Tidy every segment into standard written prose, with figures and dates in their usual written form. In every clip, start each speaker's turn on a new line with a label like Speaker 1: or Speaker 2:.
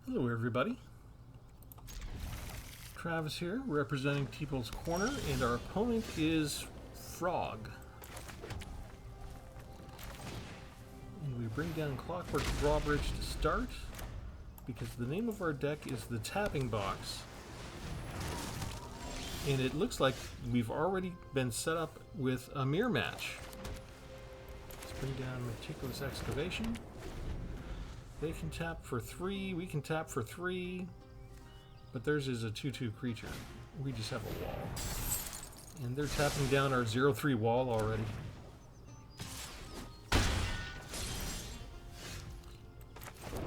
Speaker 1: Hello everybody, Travis here representing Tpull's Corner, and our opponent is Frog. And we bring down Clockwork Drawbridge to start, because the name of our deck is the Tapping Box. And it looks like we've already been set up with a mirror match. Let's bring down Meticulous Excavation. They can tap for 3, we can tap for 3, but theirs is a 2/2 creature. We just have a wall. And they're tapping down our 0/3 wall already.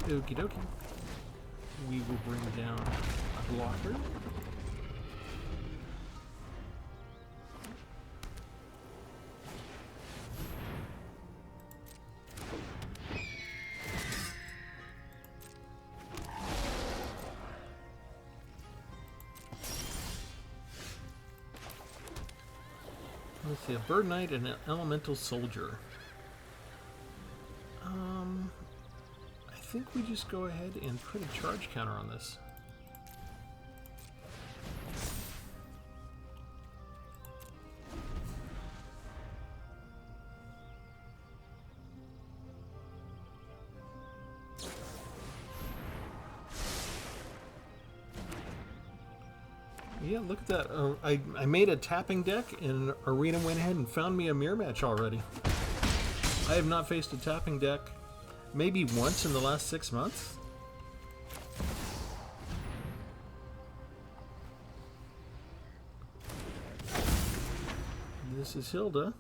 Speaker 1: Okie dokie. We will bring down a blocker. Let's see, a Bird Knight and an Elemental Soldier. I think we just go ahead and put a charge counter on this. Yeah, look at that. I made a tapping deck, and Arena went ahead and found me a mirror match already. I have not faced a tapping deck maybe once in the last 6 months. This is Hilda.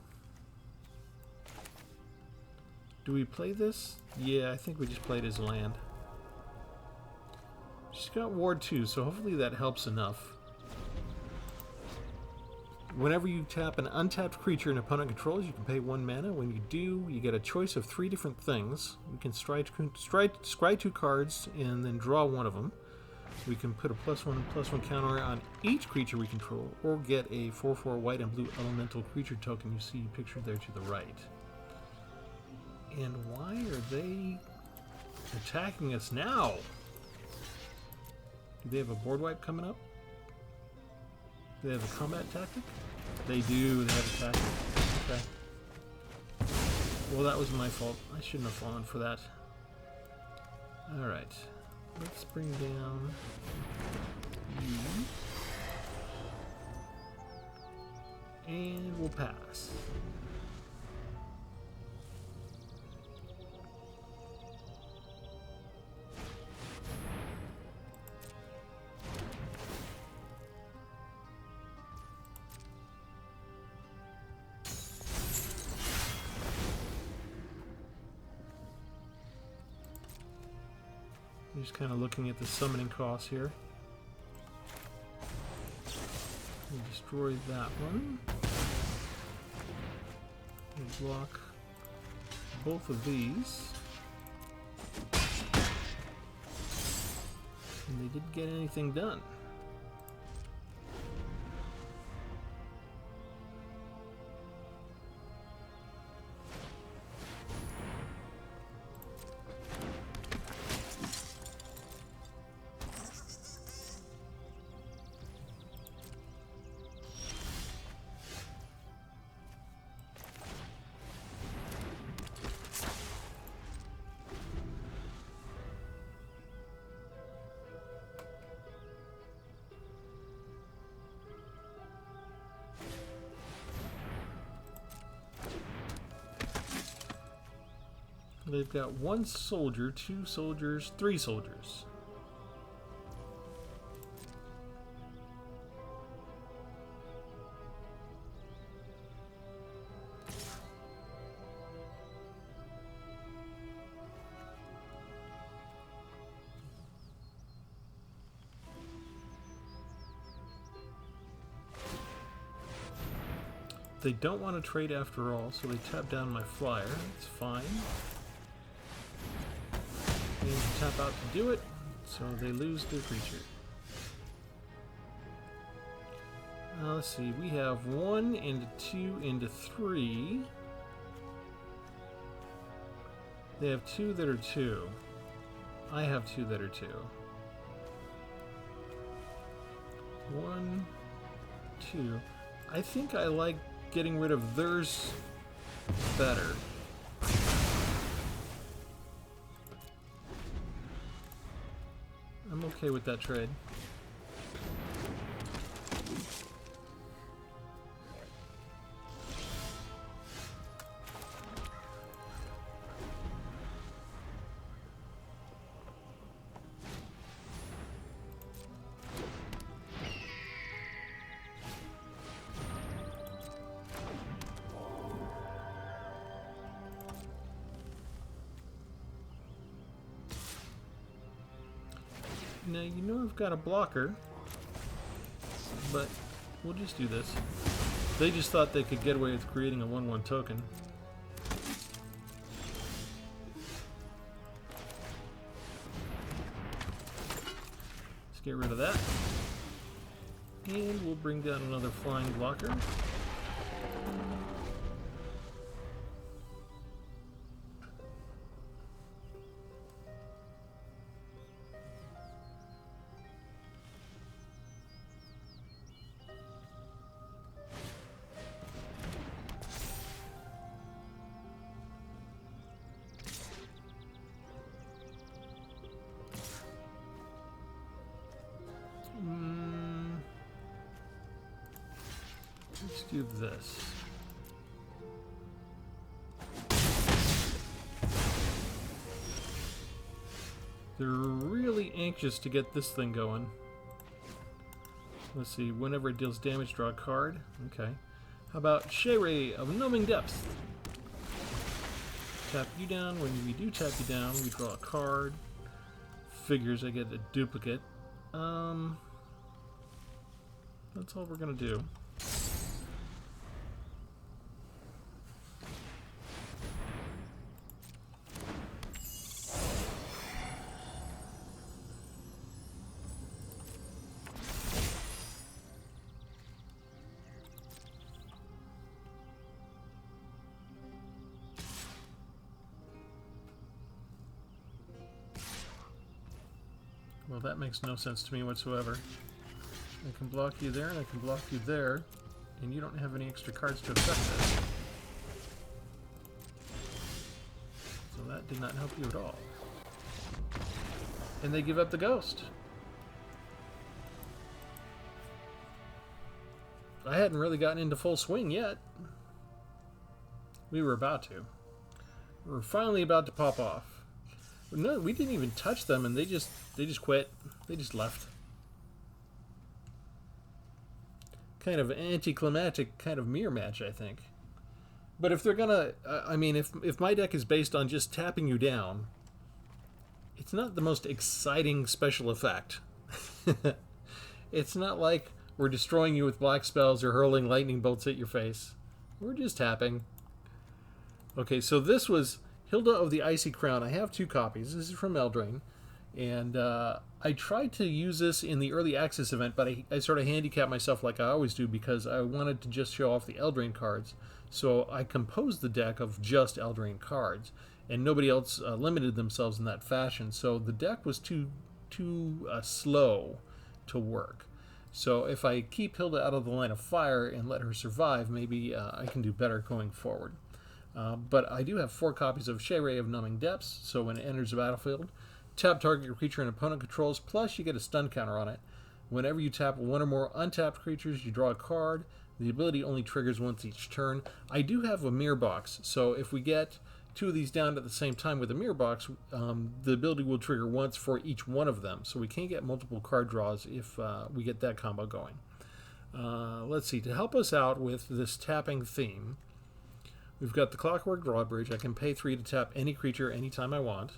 Speaker 1: Do we play this? Yeah, I think we just played his land. She's got Ward 2, so hopefully that helps enough. Whenever you tap an untapped creature an opponent controls, you can pay 1 mana. When you do, you get a choice of 3 different things. We can scry 2 cards and then draw one of them. We can put a +1/+1 counter on each creature we control, or get a 4/4 white and blue elemental creature token you see pictured there to the right. And why are they attacking us now? Do they have a board wipe coming up? Do they have a combat tactic? They do, they have a tactic. Okay. Well, that was my fault. I shouldn't have fallen for that. Alright. Let's bring down you. And we'll pass. Just kind of looking at the summoning costs here. We destroy that one. We block both of these. And they didn't get anything done. They've got 1 soldier, 2 soldiers, 3 soldiers. They don't want to trade after all, so they tap down my flyer. It's fine. And tap out to do it, so they lose their creature. Let's see, we have 1 and a 2 and a 3. They have 2 that are 2. I have 2 that are 2. 1, 2. I think I like getting rid of theirs better. I'm okay with that trade. Now, you know I've got a blocker, but we'll just do this. They just thought they could get away with creating a 1/1 token. Let's get rid of that. And we'll bring down another flying blocker. Let's do this. They're really anxious to get this thing going. Let's see, whenever it deals damage, draw a card. Okay. How about Shayray of Numbing Depth? Tap you down. When we do tap you down, we draw a card. Figures I get a duplicate. That's all we're gonna do. Well, that makes no sense to me whatsoever. I can block you there, and I can block you there, and you don't have any extra cards to affect this. So that did not help you at all. And they give up the ghost. I hadn't really gotten into full swing yet. We were about to. We were finally about to pop off. No, we didn't even touch them, and they just quit. They just left. Kind of anticlimactic kind of mirror match, I think. But if they're gonna, I mean, if my deck is based on just tapping you down, it's not the most exciting special effect. It's not like we're destroying you with black spells or hurling lightning bolts at your face. We're just tapping. Okay, so this was Hilda of the Icy Crown. I have 2 copies. This is from Eldraine. And I tried to use this in the early access event, but I sort of handicapped myself like I always do because I wanted to just show off the Eldraine cards. So I composed the deck of just Eldraine cards, and nobody else limited themselves in that fashion. So the deck was too slow to work. So if I keep Hilda out of the line of fire and let her survive, maybe I can do better going forward. But I do have 4 copies of Shayray of Numbing Depths, so when it enters the battlefield, tap target creature an opponent controls, plus you get a stun counter on it. Whenever you tap 1 or more untapped creatures, you draw a card. The ability only triggers once each turn. I do have a mirror box, so if we get 2 of these down at the same time with a mirror box, the ability will trigger once for each one of them. So we can get multiple card draws if we get that combo going. Let's see, to help us out with this tapping theme, we've got the Clockwork Drawbridge. I can pay 3 to tap any creature anytime I want.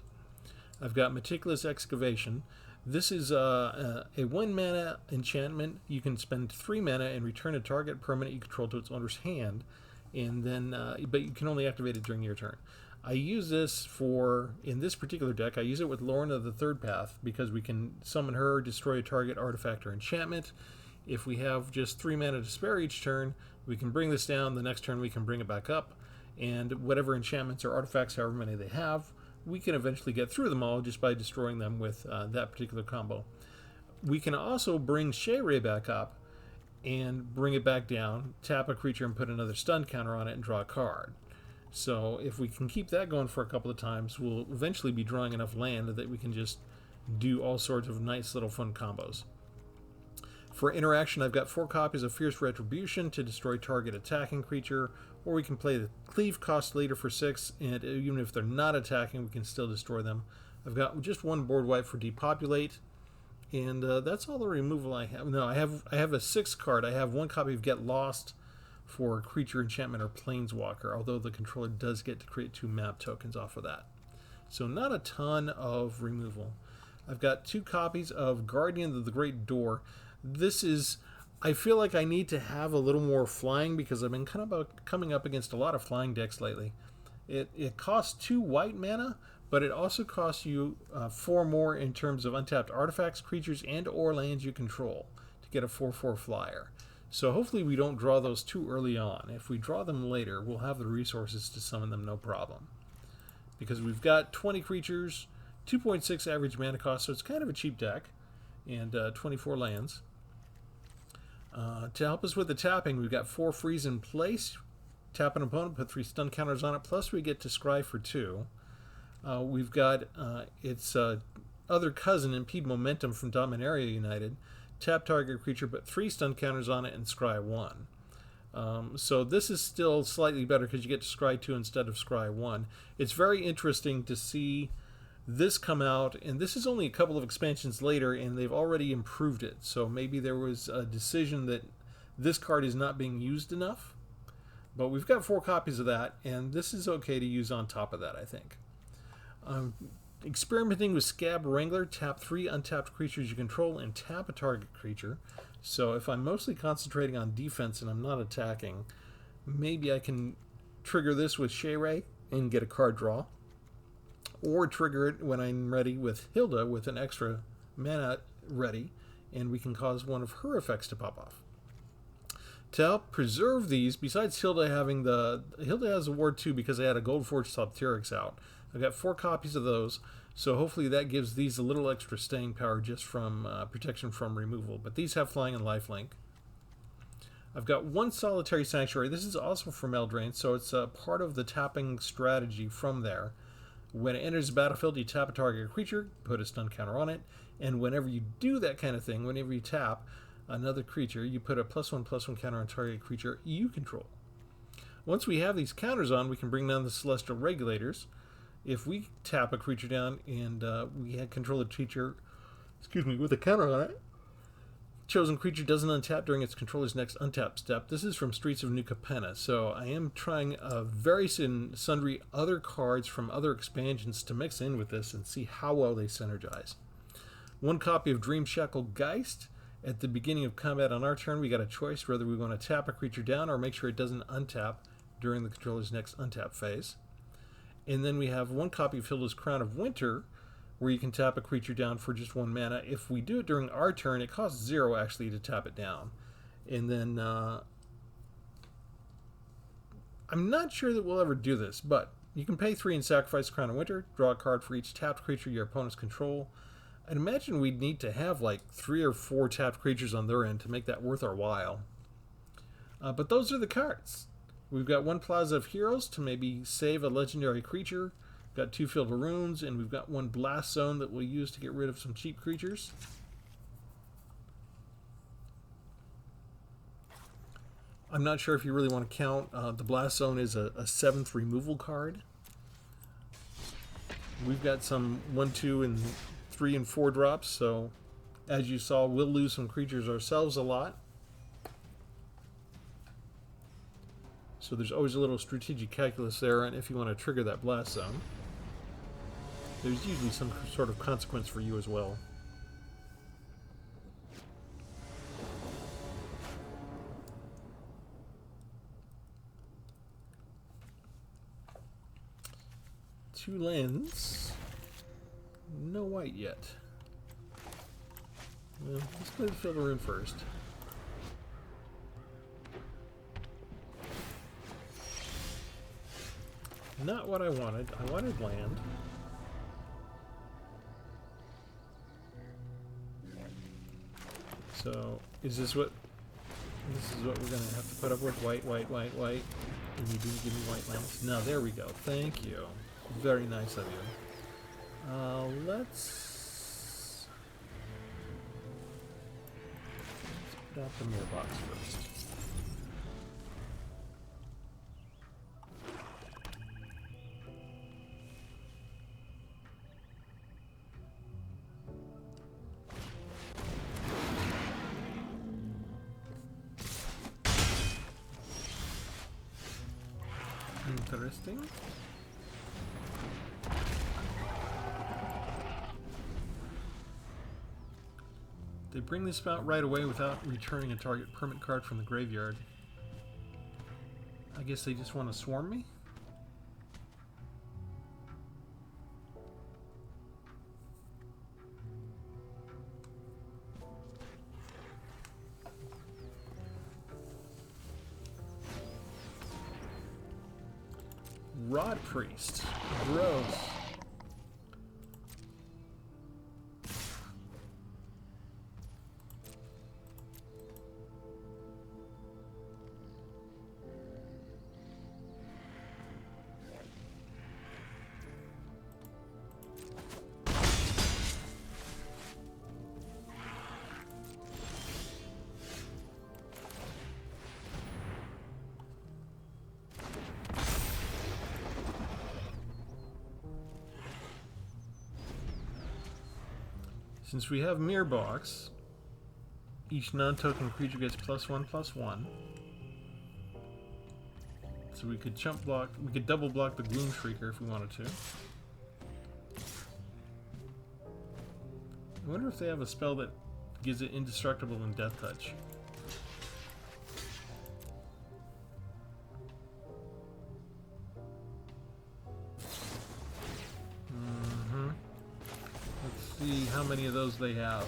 Speaker 1: I've got Meticulous Excavation. This is a 1 mana enchantment. You can spend 3 mana and return a target permanent you control to its owner's hand, and then but you can only activate it during your turn. I use this for, in this particular deck, I use it with Lorna the Third Path because we can summon her, destroy a target artifact or enchantment. If we have just 3 mana to spare each turn, we can bring this down. The next turn we can bring it back up, and whatever enchantments or artifacts, however many they have, we can eventually get through them all just by destroying them with that particular combo. We can also bring Shayray back up and bring it back down, tap a creature and put another stun counter on it and draw a card. So if we can keep that going for a couple of times, we'll eventually be drawing enough land that we can just do all sorts of nice little fun combos. For interaction, I've got 4 copies of Fierce Retribution to destroy target attacking creature, or we can play the Cleave cost later for 6, and even if they're not attacking, we can still destroy them. I've got just 1 board wipe for Depopulate, and that's all the removal I have. No, I have a 6 card. I have 1 copy of Get Lost for creature, enchantment, or planeswalker, although the controller does get to create 2 map tokens off of that. So not a ton of removal. I've got 2 copies of Guardian of the Great Door. This is, I feel like I need to have a little more flying because I've been kind of coming up against a lot of flying decks lately. It costs 2 white mana, but it also costs you 4 more in terms of untapped artifacts, creatures, and or lands you control to get a 4/4 flyer. So hopefully we don't draw those too early on. If we draw them later, we'll have the resources to summon them no problem. Because we've got 20 creatures, 2.6 average mana cost, so it's kind of a cheap deck, and 24 lands. To help us with the tapping, we've got 4 freeze in place. Tap an opponent, put 3 stun counters on it, plus we get to scry for 2. We've got its other cousin, Impede Momentum from Dominaria United. Tap target creature, put 3 stun counters on it, and scry 1. So this is still slightly better because you get to scry 2 instead of scry 1. It's very interesting to see this come out, and this is only a couple of expansions later, and they've already improved it. So maybe there was a decision that this card is not being used enough. But we've got 4 copies of that, and this is okay to use on top of that, I think. Experimenting with Scab Wrangler, tap 3 untapped creatures you control and tap a target creature. So if I'm mostly concentrating on defense and I'm not attacking, maybe I can trigger this with Shayray and get a card draw. Or trigger it when I'm ready with Hilda with an extra mana ready, and we can cause one of her effects to pop off. To help preserve these, besides Hilda having Hilda has a ward too because I had a Goldforged Thopterix out. I've got 4 copies of those, so hopefully that gives these a little extra staying power just from protection from removal. But these have flying and lifelink. I've got 1 Solitary Sanctuary. This is also from Eldraine, so it's part of the tapping strategy from there. When it enters the battlefield, you tap a target creature, put a stun counter on it, and whenever you do that kind of thing, whenever you tap another creature, you put a +1/+1 counter on target creature you control. Once we have these counters on, we can bring down the Celestial Regulators. If we tap a creature down and we had control of creature, with a counter on it, chosen creature doesn't untap during its controller's next untap step. This is from Streets of New Capenna, so I am trying various and sundry other cards from other expansions to mix in with this and see how well they synergize. 1 copy of Dream Shackle Geist. At the beginning of combat on our turn, we got a choice whether we want to tap a creature down or make sure it doesn't untap during the controller's next untap phase. And then we have 1 copy of Hilda's Crown of Winter, where you can tap a creature down for just 1 mana. If we do it during our turn, it costs 0 actually to tap it down. And then I'm not sure that we'll ever do this, but you can pay 3 and sacrifice Crown of Winter, draw a card for each tapped creature your opponents control. I'd imagine we'd need to have like 3 or 4 tapped creatures on their end to make that worth our while. But those are the cards. We've got 1 Plaza of Heroes to maybe save a legendary creature. We've got 2 Field of Runes, and we've got 1 Blast Zone that we'll use to get rid of some cheap creatures. I'm not sure if you really want to count. The Blast Zone is a 7th removal card. We've got some 1, 2, and 3 and 4 drops, so as you saw, we'll lose some creatures ourselves a lot. So there's always a little strategic calculus there, and if you want to trigger that Blast Zone, there's usually some sort of consequence for you as well. Two lands. No white yet. Well, let's play the Field of Ruin first. Not what I wanted. I wanted land. So, is this what we're gonna have to put up with? White, white, white, white. And you didn't give me white lands. No, there we go. Thank you. Very nice of you. Let's put out the mirror box first. Interesting. They bring this out right away without returning a target permanent card from the graveyard. I guess they just want to swarm me? Rod Priest. Gross. Since we have Mirror Box, each non-token creature gets +1/+1. So we could jump block, we could double block the Gloom Shrieker if we wanted to. I wonder if they have a spell that gives it indestructible in Death Touch. See how many of those they have.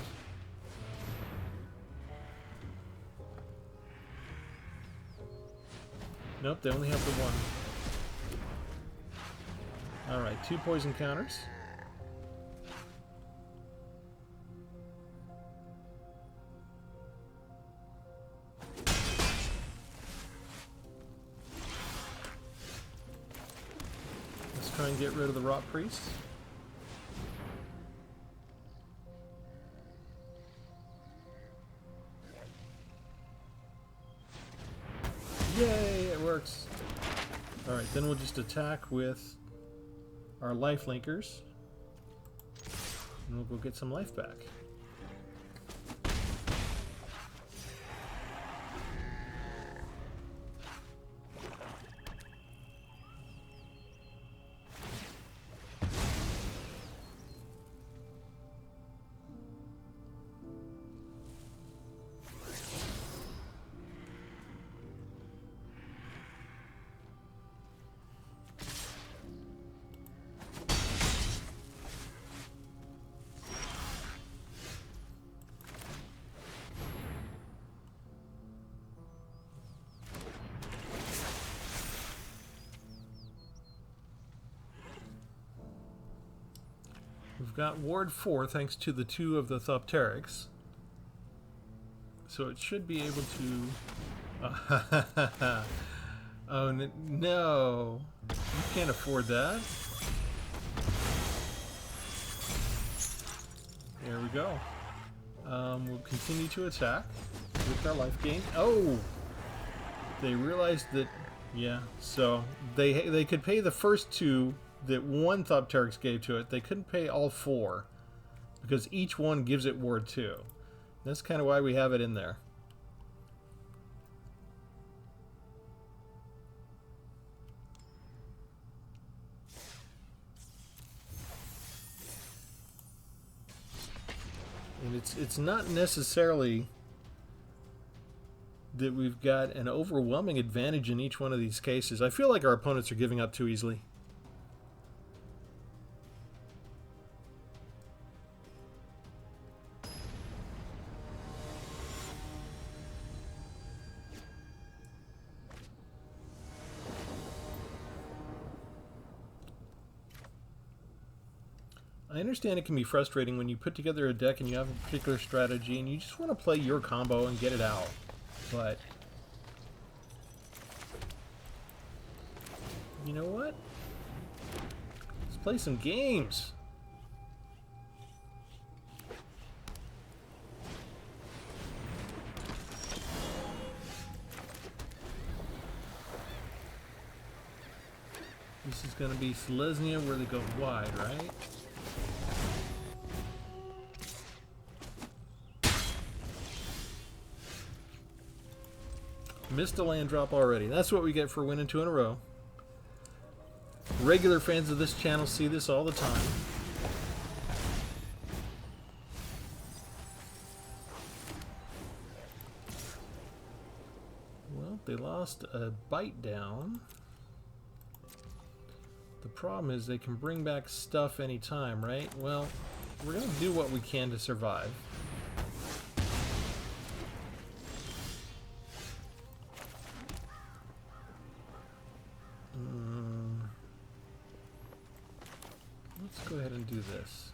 Speaker 1: Nope, they only have the one. Alright, 2 poison counters. Let's try and get rid of the Rot Priest. Yay, it works. Alright, then we'll just attack with our life linkers. And we'll go get some life back. We've got Ward 4 thanks to the 2 of the Thopterics. So it should be able to... Oh no! You can't afford that. There we go. We'll continue to attack with our life gain. Oh! They realized that... Yeah, so they could pay the first 2 that one Thopterix gave to it. They couldn't pay all 4 because each one gives it Ward 2. That's kind of why we have it in there. And it's not necessarily that we've got an overwhelming advantage in each one of these cases. I feel like our opponents are giving up too easily. I understand it can be frustrating when you put together a deck and you have a particular strategy and you just want to play your combo and get it out. But you know what? Let's play some games. This is going to be Selesnya where they go wide, right? Missed a land drop already. That's what we get for winning 2 in a row. Regular fans of this channel see this all the time. Well, they lost a bite down. The problem is they can bring back stuff anytime, right? Well, we're going to do what we can to survive. Let's go ahead and do this.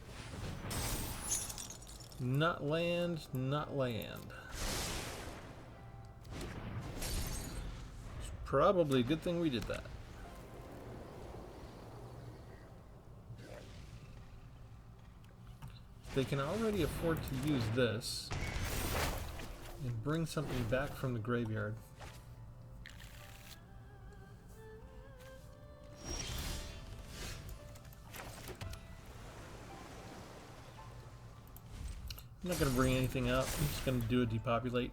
Speaker 1: Not land, not land. It's probably a good thing we did that. They can already afford to use this and bring something back from the graveyard. I'm not going to bring anything up. I'm just going to do a depopulate.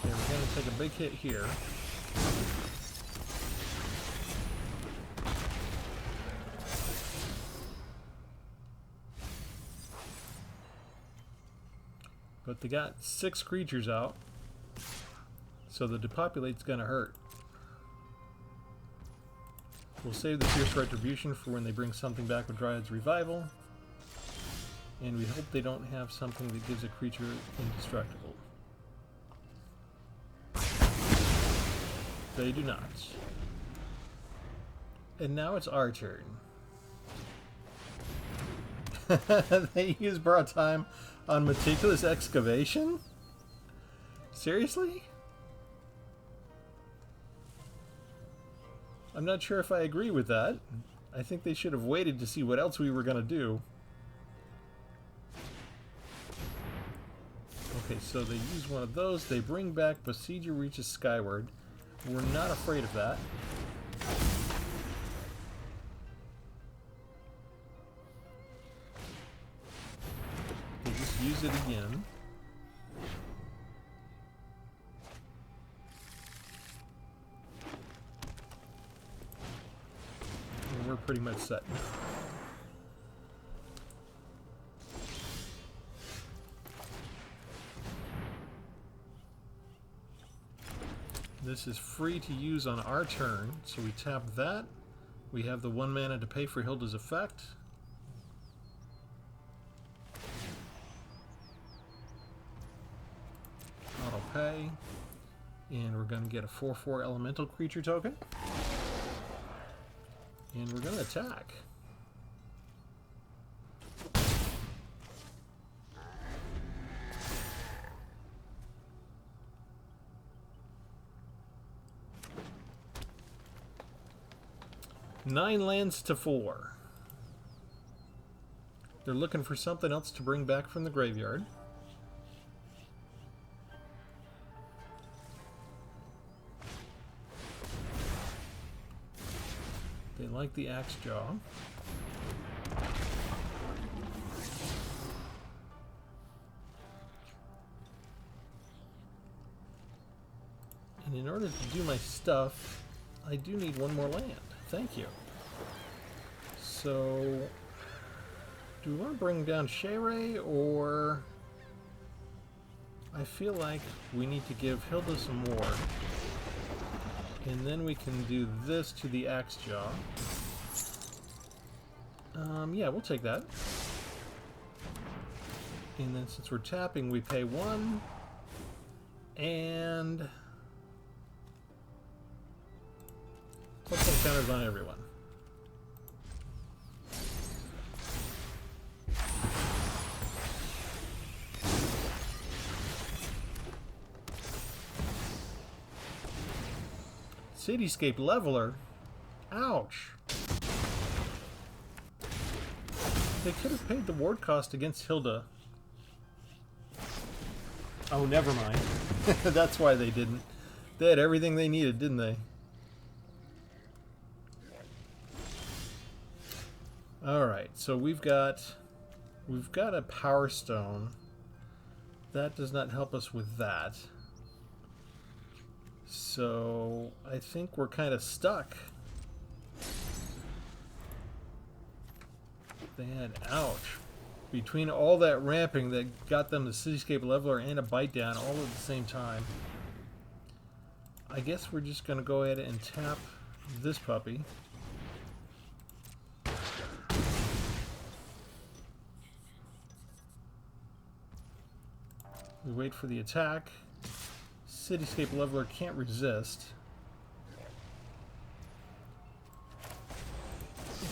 Speaker 1: Okay, we're going to take a big hit here. But they got 6 creatures out, so the depopulate's gonna hurt. We'll save the Fierce Retribution for when they bring something back with Dryad's Revival, and we hope they don't have something that gives a creature indestructible. They do not. And now it's our turn. They use Borrowed Time on Meticulous Excavation? Seriously? I'm not sure if I agree with that. I think they should have waited to see what else we were going to do. Okay, so they use one of those. They bring back Besieger Reaches Skyward. We're not afraid of that. They just use it again. And we're pretty much set. This is free to use on our turn, so we tap that. We have the 1 mana to pay for Hilda's effect. Auto pay. And we're going to get a 4/4 elemental creature token. And we're going to attack. Nine lands to 4. They're looking for something else to bring back from the graveyard. They like the Axe Jaw. And in order to do my stuff, I do need 1 more land. Thank you. So, do we want to bring down Shere, or I feel like we need to give Hilda some more. And then we can do this to the Axe Jaw. Yeah, we'll take that. And then since we're tapping, we pay 1. And plus 1 counters on everyone. Cityscape Leveler? Ouch! They could have paid the ward cost against Hilda. Oh, never mind. That's why they didn't. They had everything they needed, didn't they? Alright, so we've got a Power Stone. That does not help us with that. So I think we're kind of stuck. Ouch. Between all that ramping that got them the Cityscape Leveler and a Bite Down all at the same time, I guess we're just going to go ahead and tap this puppy. We wait for the attack. Cityscape Leveler can't resist.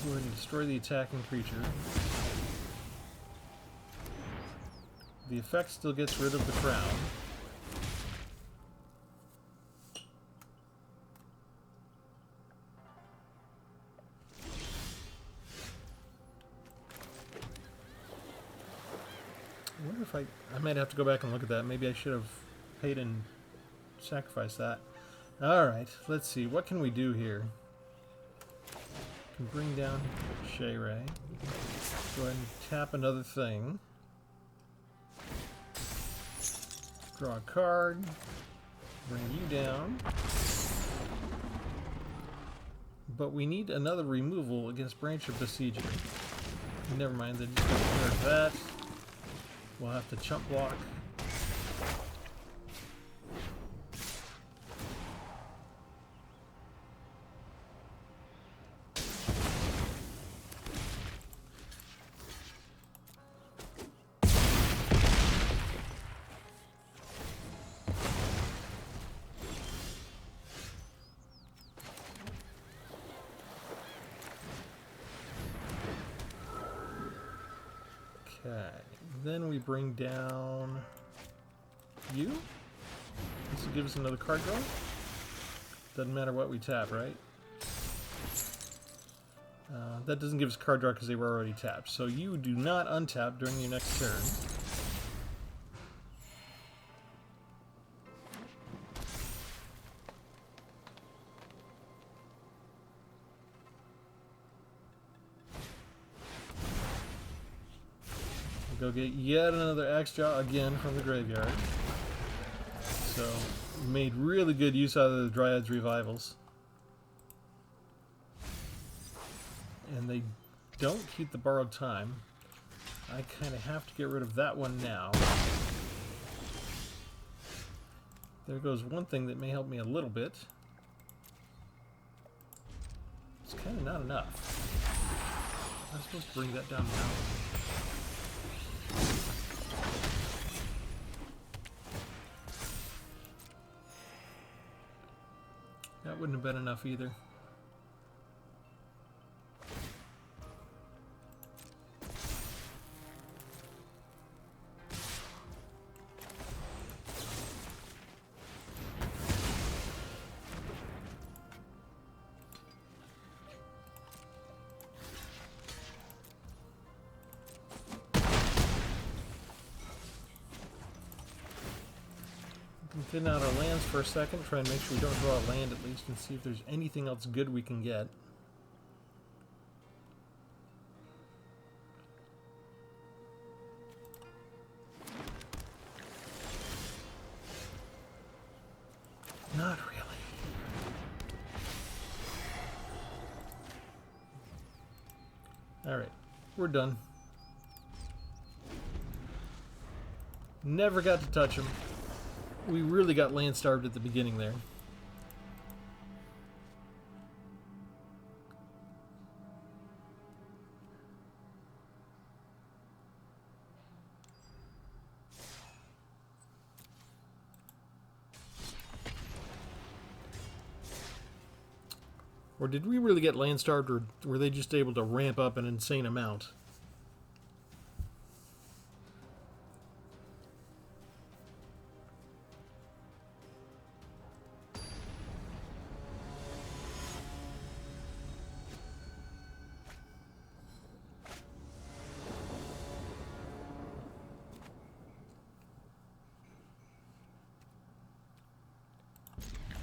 Speaker 1: Go ahead and destroy the attacking creature. The effect still gets rid of the crown. I wonder if I might have to go back and look at that. Maybe I should have paid and sacrificed that. Alright, let's see. What can we do here? Can bring down Shayray. Go ahead and tap another thing. Draw a card. Bring you down. But we need another removal against Branch of Besieger. Never mind, they just got that. We'll have to chump block. Okay, then we bring down you. This will give us another card draw. Doesn't matter what we tap, right? That doesn't give us card draw because they were already tapped. So you do not untap during your next turn. Go get yet another Axe Jaw again from the graveyard. So, made really good use out of the Dryad's Revivals. And they don't keep the borrowed time. I kind of have to get rid of that one now. There goes one thing that may help me a little bit. It's kind of not enough. I'm supposed to bring that down now. That wouldn't have been enough either. Thin out our lands for a second, try and make sure we don't draw a land at least, and see if there's anything else good we can get. Not really. Alright, we're done. Never got to touch him. We really got land starved at the beginning there. Or did we really get land starved, or were they just able to ramp up an insane amount?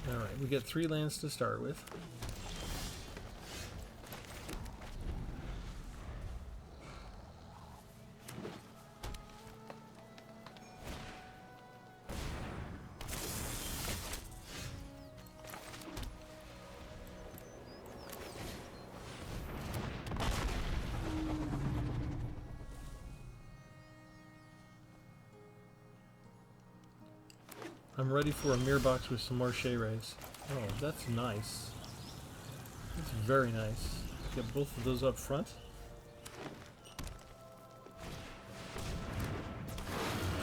Speaker 1: Alright, we get 3 lands to start with. I'm ready for a mirror box with some more Shayrays. Oh, that's nice. That's very nice. Get both of those up front.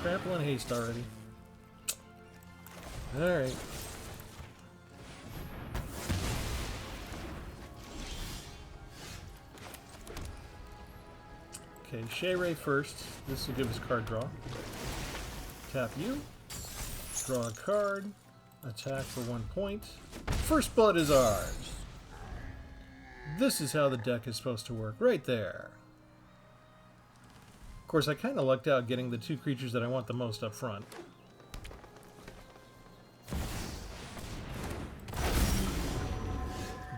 Speaker 1: Trample and haste already. Alright. Okay, Shayray first. This will give us card draw. Tap you. Draw a card, attack for 1 point. First blood is ours. This is how the deck is supposed to work, right there. Of course, I kind of lucked out getting the 2 creatures that I want the most up front.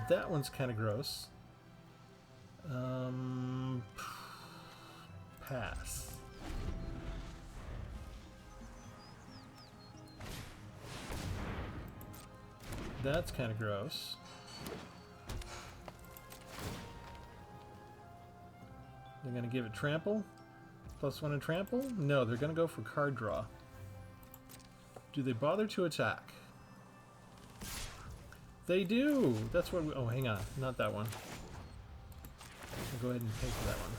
Speaker 1: That one's kind of gross. Pass. That's kind of gross. They're going to give it trample? +1 and trample? No, they're going to go for card draw. Do they bother to attack? They do! That's what we... Oh, hang on. Not that one. I'll go ahead and pay for that one.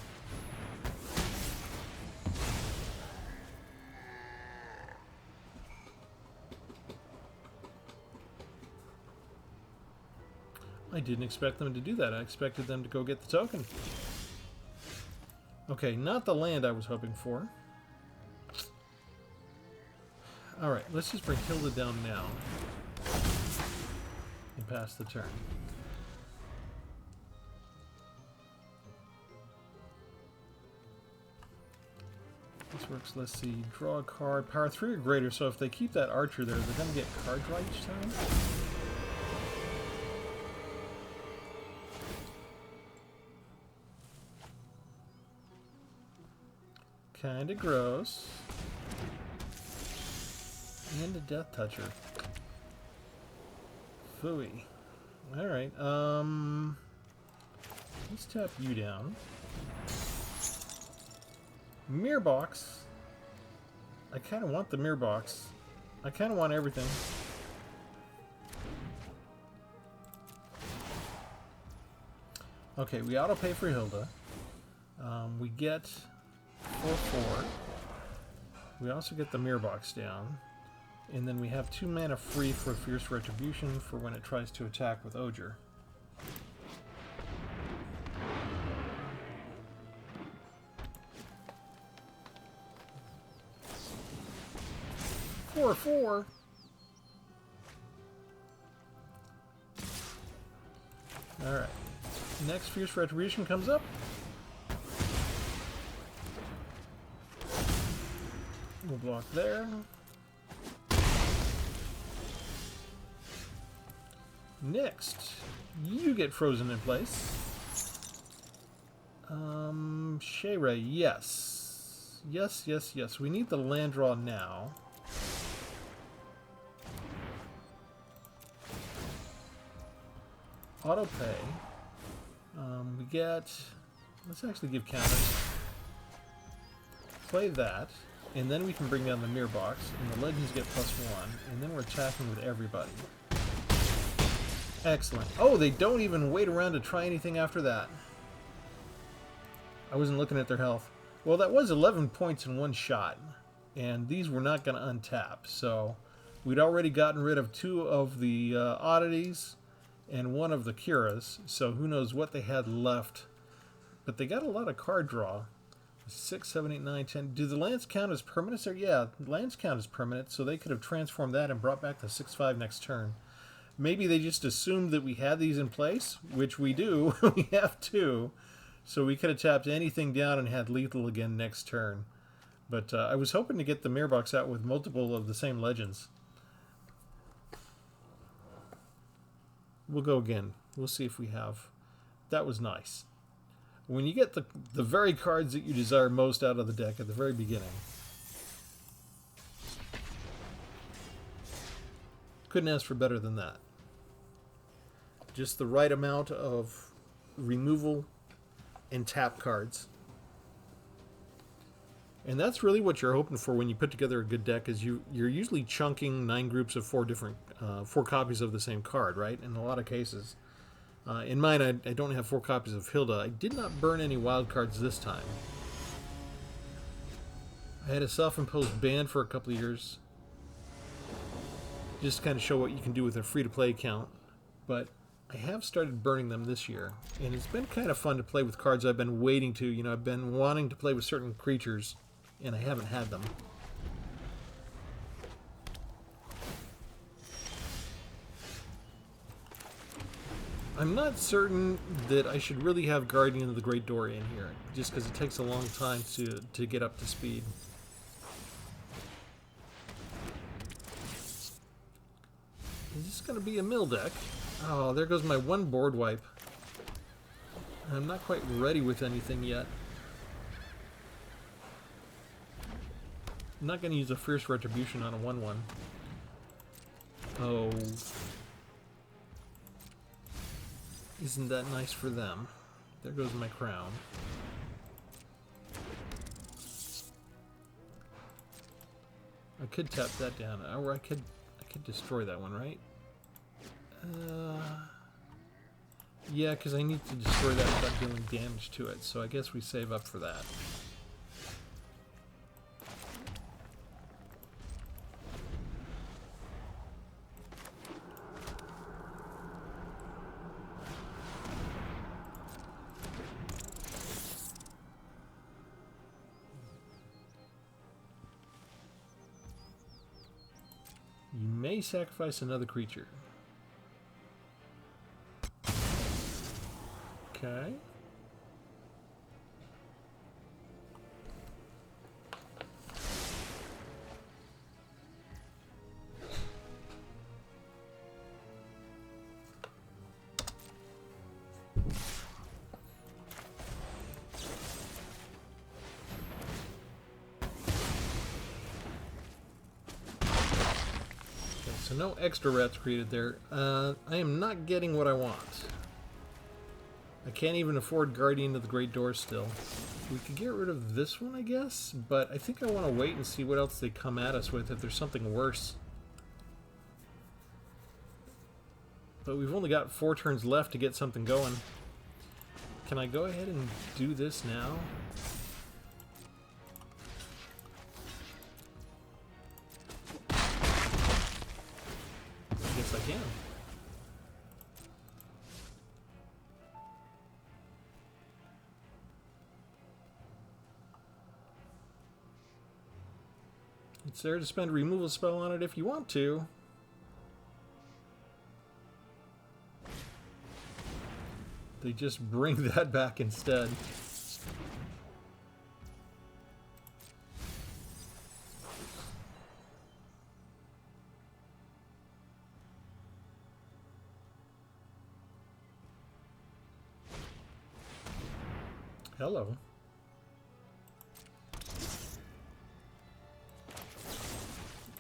Speaker 1: I didn't expect them to do that. I expected them to go get the token. Okay, not the land I was hoping for. Alright, let's just bring Hilda down now. And pass the turn. This works, let's see. Draw a card. Power 3 or greater, so if they keep that archer there, they're going to get card draw each time? Kinda gross. And a Death Toucher. Phooey. Alright, let's tap you down. Mirror box. I kinda want the mirror box. I kinda want everything. Okay, we auto pay for Hilda. We get 4/4. We also get the mirror box down. And then we have 2 mana free for Fierce Retribution for when it tries to attack with Ogier. Four. Alright. Next Fierce Retribution comes up. We'll block there. Next, you get frozen in place. Shayray, yes. Yes. We need the land draw now. Auto pay. We get... Let's actually give counters. Play that. And then we can bring down the mirror box, and the legends get +1, and then we're attacking with everybody. Excellent. Oh, they don't even wait around to try anything after that. I wasn't looking at their health. Well, that was 11 points in one shot, and these were not going to untap, so we'd already gotten rid of 2 of the oddities, and one of the Curas, so who knows what they had left. But they got a lot of card draw. 6, 7, 8, 9, 10. Do the lands count as permanents? Or yeah, lands count as permanent, so they could have transformed that and brought back the 6/5 next turn. Maybe they just assumed that we had these in place, which we do. We have two. So we could have tapped anything down and had lethal again next turn. But I was hoping to get the mirror box out with multiple of the same legends. We'll go again. We'll see if we have. That was nice. When you get the very cards that you desire most out of the deck at the very beginning. Couldn't ask for better than that. Just the right amount of removal and tap cards. And that's really what you're hoping for when you put together a good deck, is you're usually chunking 9 groups of 4 different 4 copies of the same card, right? In a lot of cases. In mine, I don't have 4 copies of Hilda. I did not burn any wild cards this time. I had a self-imposed ban for a couple of years. Just to kind of show what you can do with a free-to-play account. But I have started burning them this year. And it's been kind of fun to play with cards I've been waiting to. You know, I've been wanting to play with certain creatures, and I haven't had them. I'm not certain that I should really have Guardian of the Great Door in here, just because it takes a long time to get up to speed. Is this going to be a mill deck? Oh, there goes my one board wipe. I'm not quite ready with anything yet. I'm not going to use a Fierce Retribution on a 1/1. Oh. Isn't that nice for them? There goes my crown. I could tap that down, or I could destroy that one, right? Yeah, because I need to destroy that without dealing damage to it, so I guess we save up for that. You may sacrifice another creature. Okay. So no extra rats created there. I am not getting what I want. I can't even afford Guardian of the Great Door still. We could get rid of this one, I guess, but I think I want to wait and see what else they come at us with if there's something worse. But we've only got 4 turns left to get something going. Can I go ahead and do this now? I guess I can. It's there to spend a removal spell on it if you want to. They just bring that back instead. Hello.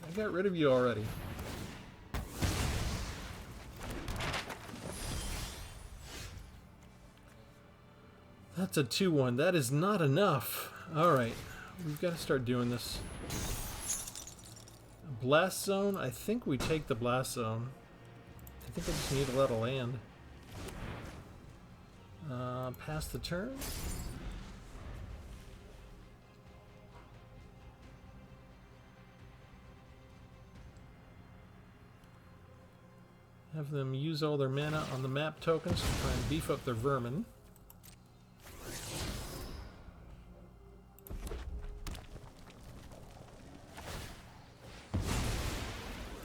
Speaker 1: I got rid of you already. That's a 2-1. That is not enough. Alright. We've got to start doing this. Blast Zone? I think we take the Blast Zone. I think I just need a lot of land. Pass the turn? Have them use all their mana on the map tokens to try and beef up their vermin.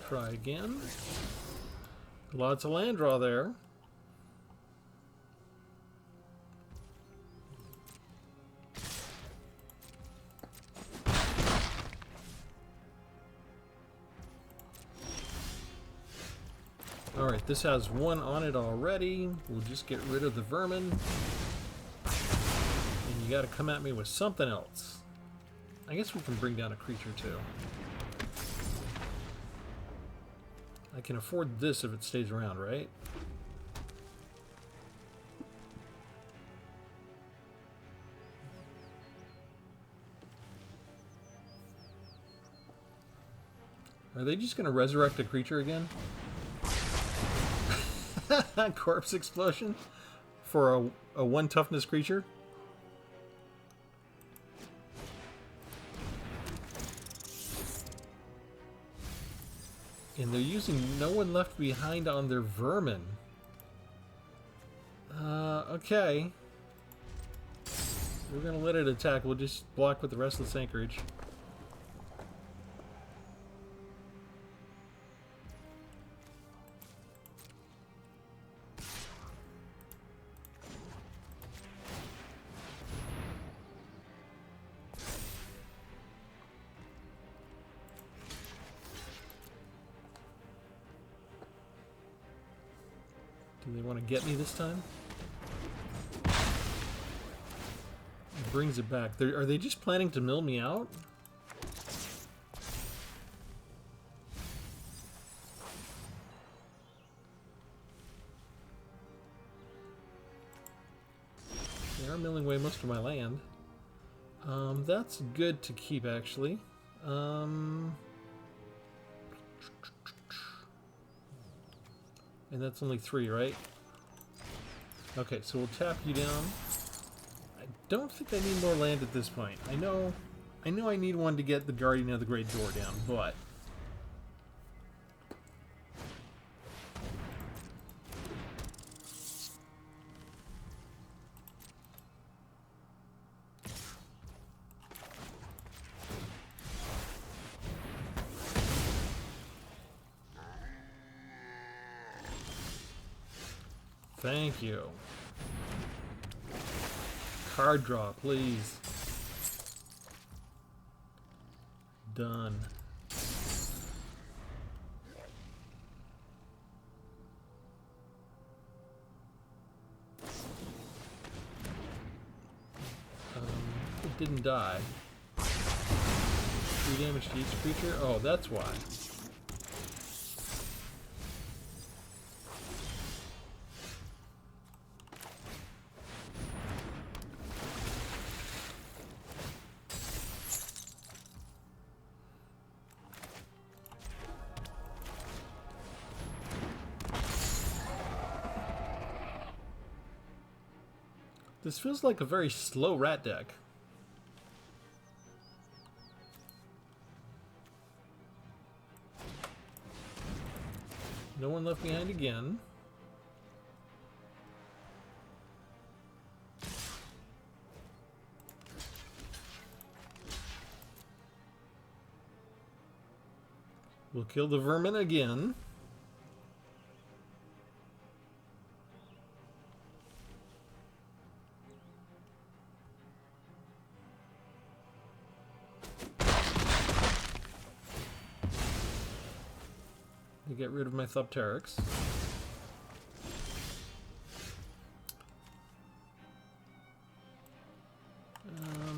Speaker 1: Try again. Lots of land draw there. Alright, this has one on it already. We'll just get rid of the vermin. And you gotta come at me with something else. I guess we can bring down a creature too. I can afford this if it stays around, right? Are they just gonna resurrect a creature again? Corpse explosion for a 1 toughness creature. And they're using No One Left Behind on their vermin. Okay. We're gonna let it attack. We'll just block with the Restless Anchorage. Do they want to get me this time? It brings it back. Are they just planning to mill me out? They are milling away most of my land. That's good to keep, actually. And that's only 3, right? Okay, so we'll tap you down. I don't think I need more land at this point. I know I need one to get the Guardian of the Great Door down, but thank you. Card draw, please. Done. It didn't die. 3 damage to each creature? Oh, that's why. This feels like a very slow rat deck. No One Left Behind again. We'll kill the vermin again. To get rid of my Thupteryx.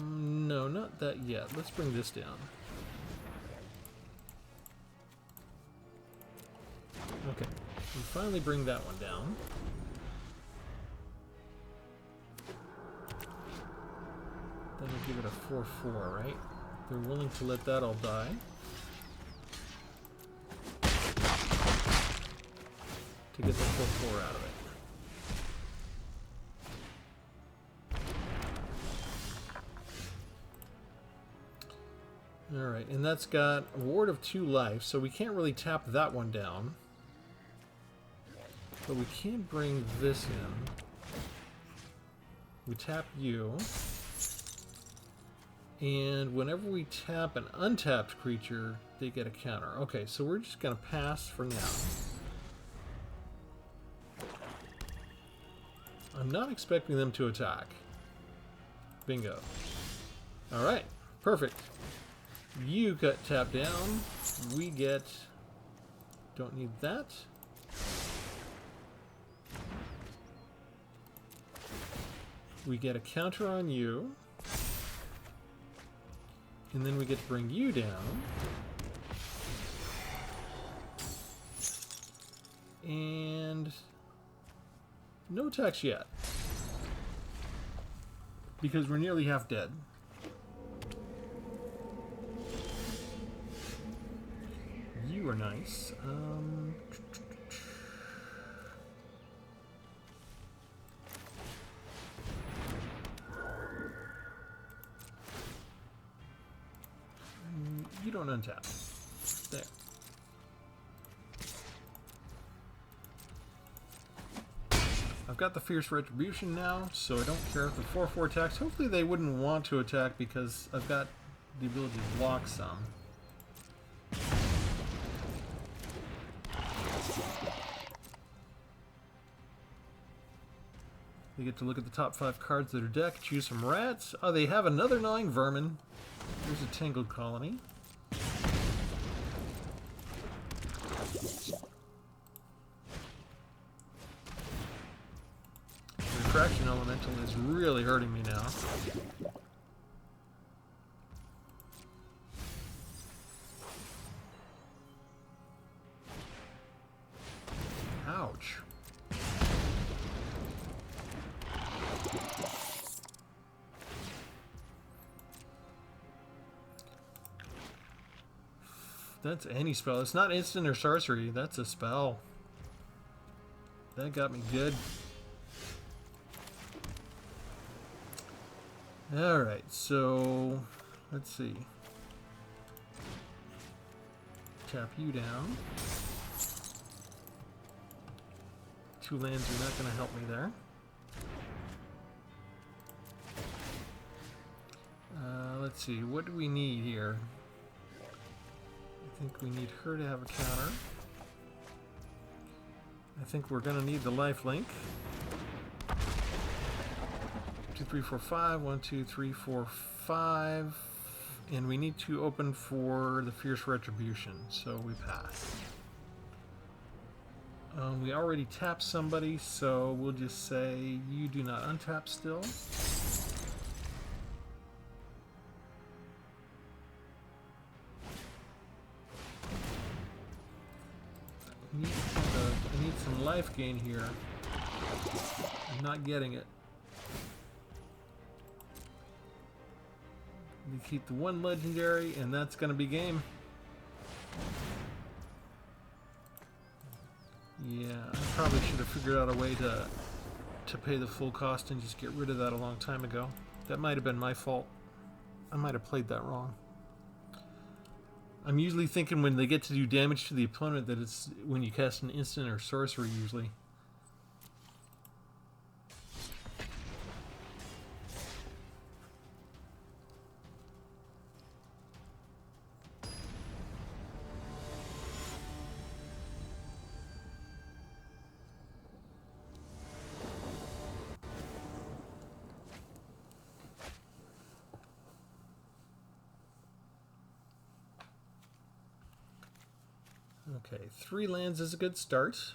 Speaker 1: No, not that yet. Let's bring this down. Okay, we finally bring that one down. Then we'll give it a 4/4, right? They're willing to let that all die. To get the 4/4 out of it. Alright, and that's got a ward of 2 life, so we can't really tap that one down. But we can't bring this in. We tap you. And whenever we tap an untapped creature, they get a counter. Okay, so we're just going to pass for now. I'm not expecting them to attack. Bingo. Alright, perfect. You got tapped down. We get... Don't need that. We get a counter on you. And then we get to bring you down. And no attacks yet. Because we're nearly half dead. You are nice. You don't untap. There. I've got the Fierce Retribution now, so I don't care if the 4/4 attacks. Hopefully they wouldn't want to attack because I've got the ability to block some. They get to look at the top 5 cards of their deck, choose some rats. Oh, they have another gnawing vermin. There's a Tangled Colony. The Refraction Elemental is really hurting me now. Ouch. That's any spell. It's not instant or sorcery. That's a spell. That got me good. Alright, so let's see. Tap you down. 2 lands are not going to help me there. Let's see. What do we need here? I think we need her to have a counter. I think we're going to need the lifelink. 2, 3, 4, 5. 1, 2, 3, 4, 5. And we need to open for the Fierce Retribution, so we pass. We already tapped somebody, so we'll just say you do not untap still. I need some life gain here. I'm not getting it. We keep the 1 legendary, and that's going to be game. Yeah, I probably should have figured out a way to pay the full cost and just get rid of that a long time ago. That might have been my fault. I might have played that wrong. I'm usually thinking when they get to do damage to the opponent that it's when you cast an instant or sorcery usually. Okay, 3 lands is a good start.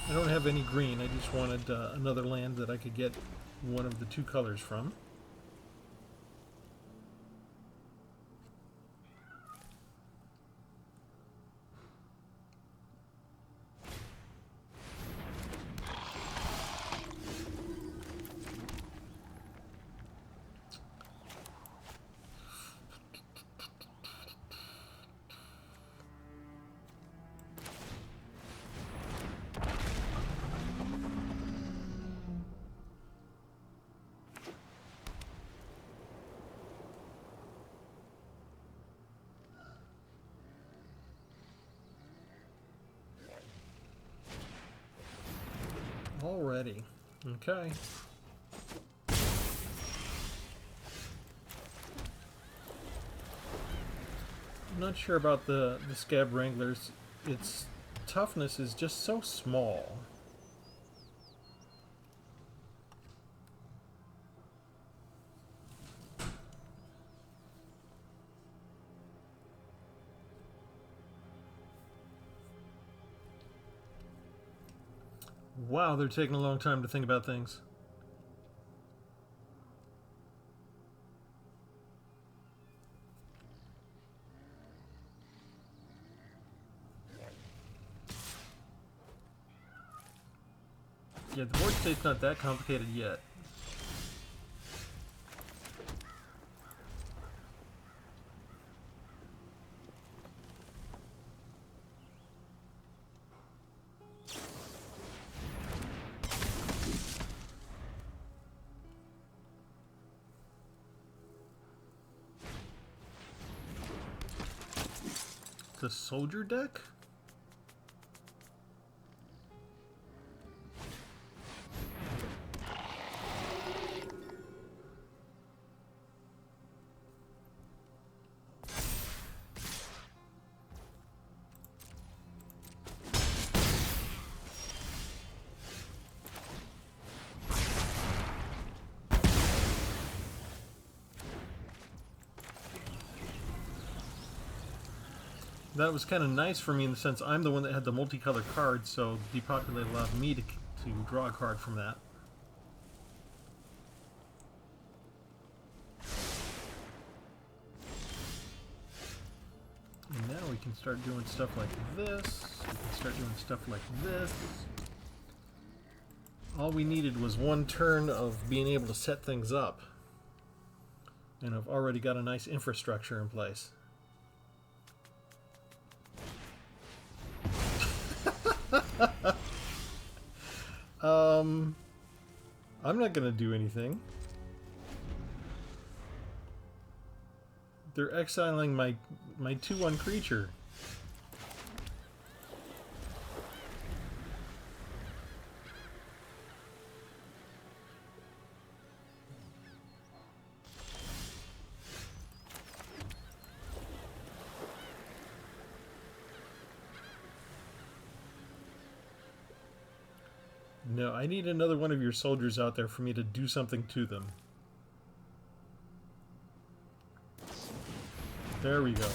Speaker 1: I don't have any green, I just wanted another land that I could get one of the 2 colors from. Alrighty. Okay. I'm not sure about the Scab Wranglers. Its toughness is just so small. Wow, they're taking a long time to think about things. Yeah, the board state's not that complicated yet. The soldier deck? That was kind of nice for me in the sense I'm the one that had the multicolored cards, so Depopulate allowed me to draw a card from that. And now we can start doing stuff like this. We can start doing stuff like this. All we needed was one turn of being able to set things up. And I've already got a nice infrastructure in place. I'm not gonna do anything. They're exiling my 2/1 creature. No, I need another one of your soldiers out there for me to do something to them. There we go.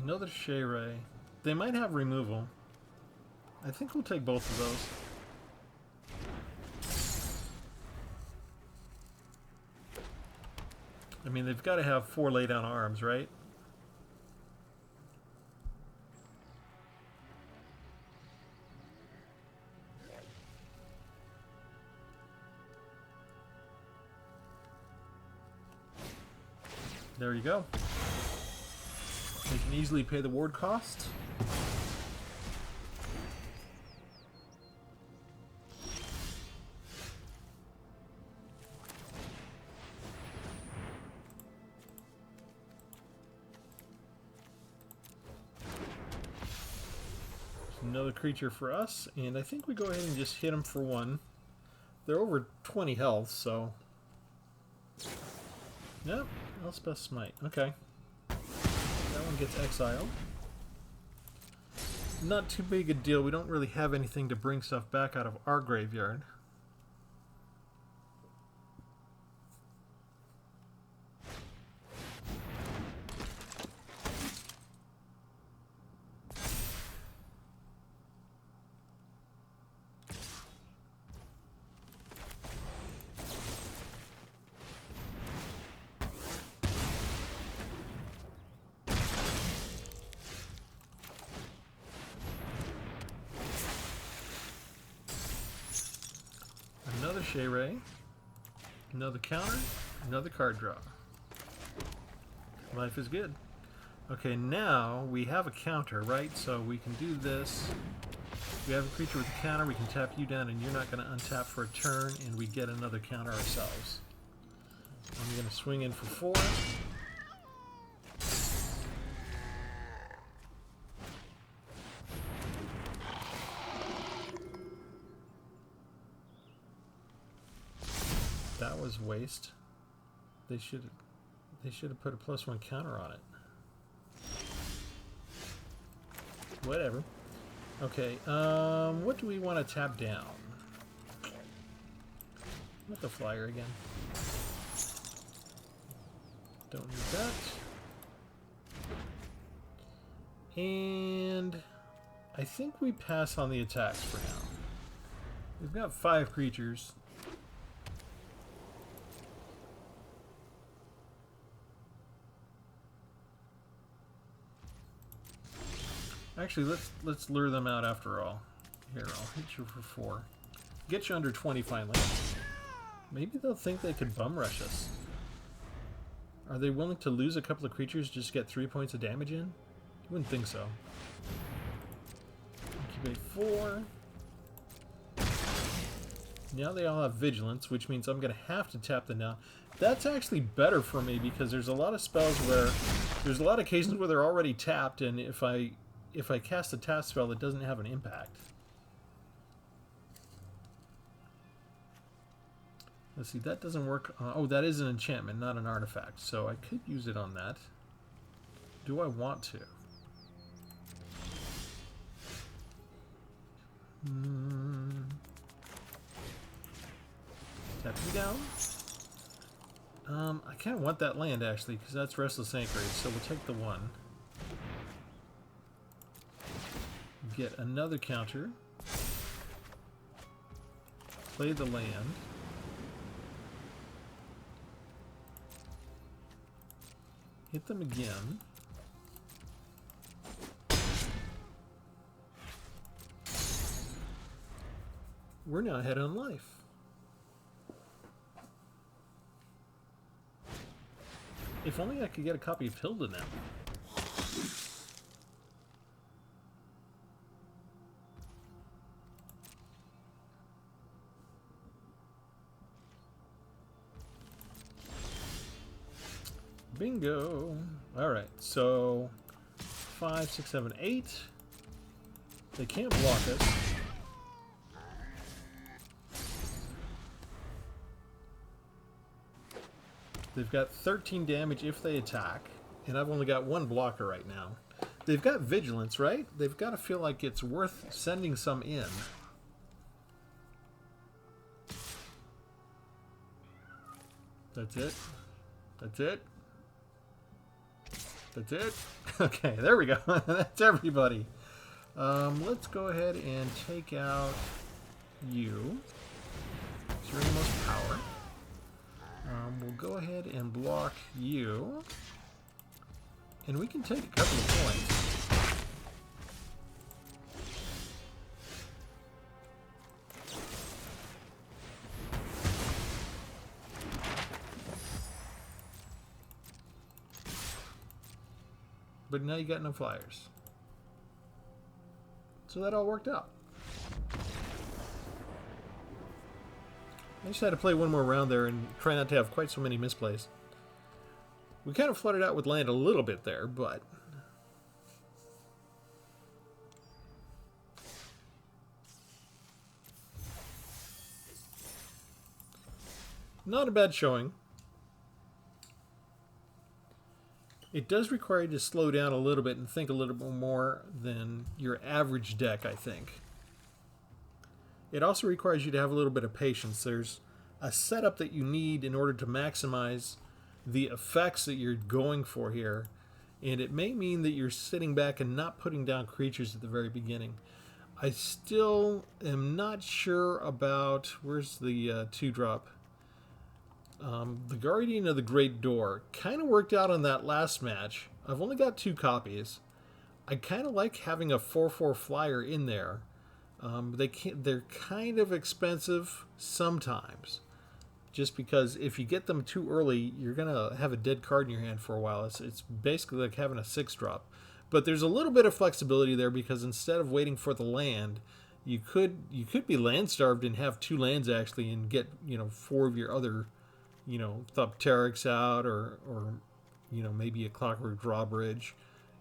Speaker 1: Another Shayray. They might have removal. I think we'll take both of those. I mean, they've got to have 4 laydown arms, right? There you go. They can easily pay the ward cost. Another creature for us, and I think we go ahead and just hit them for 1. They're over 20 health, so... Yep, Elspeth Smite. Okay. That one gets exiled. Not too big a deal. We don't really have anything to bring stuff back out of our graveyard. Ricochet Ray. Another counter. Another card draw. Life is good. Okay, now we have a counter, right? So we can do this. We have a creature with a counter. We can tap you down, and you're not going to untap for a turn, and we get another counter ourselves. I'm going to swing in for 4. That was waste. They should have put a +1 counter on it. Whatever. Okay, what do we want to tap down? What the flyer again? Don't need that. And I think we pass on the attacks for now. We've got 5 creatures. Actually, let's lure them out after all. Here, I'll hit you for 4. Get you under 20 finally. Maybe they'll think they could bum rush us. Are they willing to lose a couple of creatures just to get 3 points of damage in? Wouldn't think so. Incubate 4. Now they all have Vigilance, which means I'm going to have to tap them down. That's actually better for me because there's a lot of spells where... There's a lot of cases where they're already tapped, and if I cast a tap spell, it doesn't have an impact. Let's see, that doesn't work. Oh, that is an enchantment, not an artifact. So I could use it on that. Do I want to? Tap me down. I kind of want that land, actually, because that's Restless Anchorage, so we'll take the 1. Get another counter. Play the land. Hit them again. We're now ahead on life. If only I could get a copy of Hilda now. Bingo! Alright, so 5, 6, 7, 8. They can't block us. They've got 13 damage if they attack, and I've only got 1 blocker right now. They've got Vigilance, right? They've got to feel like it's worth sending some in. That's it. That's it. That's it. Okay, there we go. That's everybody. Let's go ahead and take out you. It's your most power. We'll go ahead and block you. And we can take a couple of points. But now you got no flyers. So that all worked out. I just had to play one more round there and try not to have quite so many misplays. We kind of flooded out with land a little bit there, but... not a bad showing. It does require you to slow down a little bit and think a little bit more than your average deck, I think. It also requires you to have a little bit of patience. There's a setup that you need in order to maximize the effects that you're going for here. And it may mean that you're sitting back and not putting down creatures at the very beginning. I still am not sure about... where's the 2-drop? The Guardian of the Great Door kind of worked out on that last match. I've only got 2 copies. I kind of like having a 4/4 flyer in there. They're kind of expensive sometimes. Just because if you get them too early, you're gonna have a dead card in your hand for a while. It's basically like having a 6-drop. But there's a little bit of flexibility there because instead of waiting for the land, you could be land starved and have 2 lands actually and get 4 of your other Thopterics out or maybe a Clockwork Drawbridge,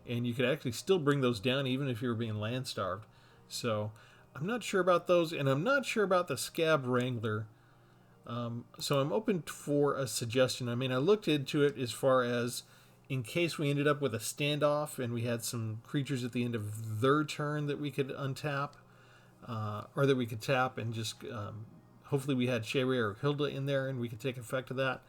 Speaker 1: and you could actually still bring those down even if you were being land starved. So I'm not sure about those, and I'm not sure about the Scab Wrangler. So I'm open for a suggestion. I mean, I looked into it as far as in case we ended up with a standoff and we had some creatures at the end of their turn that we could untap, or that we could tap and just hopefully we had Shayre or Hilda in there and we could take effect of that.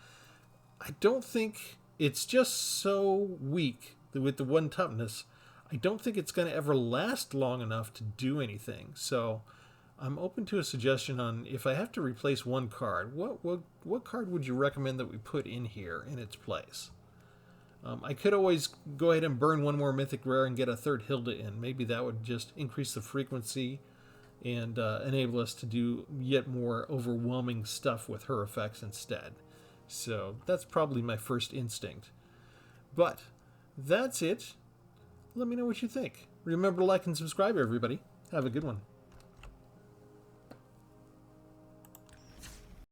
Speaker 1: I don't think it's just so weak with the 1 toughness. I don't think it's going to ever last long enough to do anything. So I'm open to a suggestion on if I have to replace 1 card, what card would you recommend that we put in here in its place? I could always go ahead and burn 1 more Mythic Rare and get a 3rd Hilda in. Maybe that would just increase the frequency and enable us to do yet more overwhelming stuff with her effects instead. So that's probably my first instinct. But that's it. Let me know what you think. Remember to like and subscribe, everybody. Have a good one.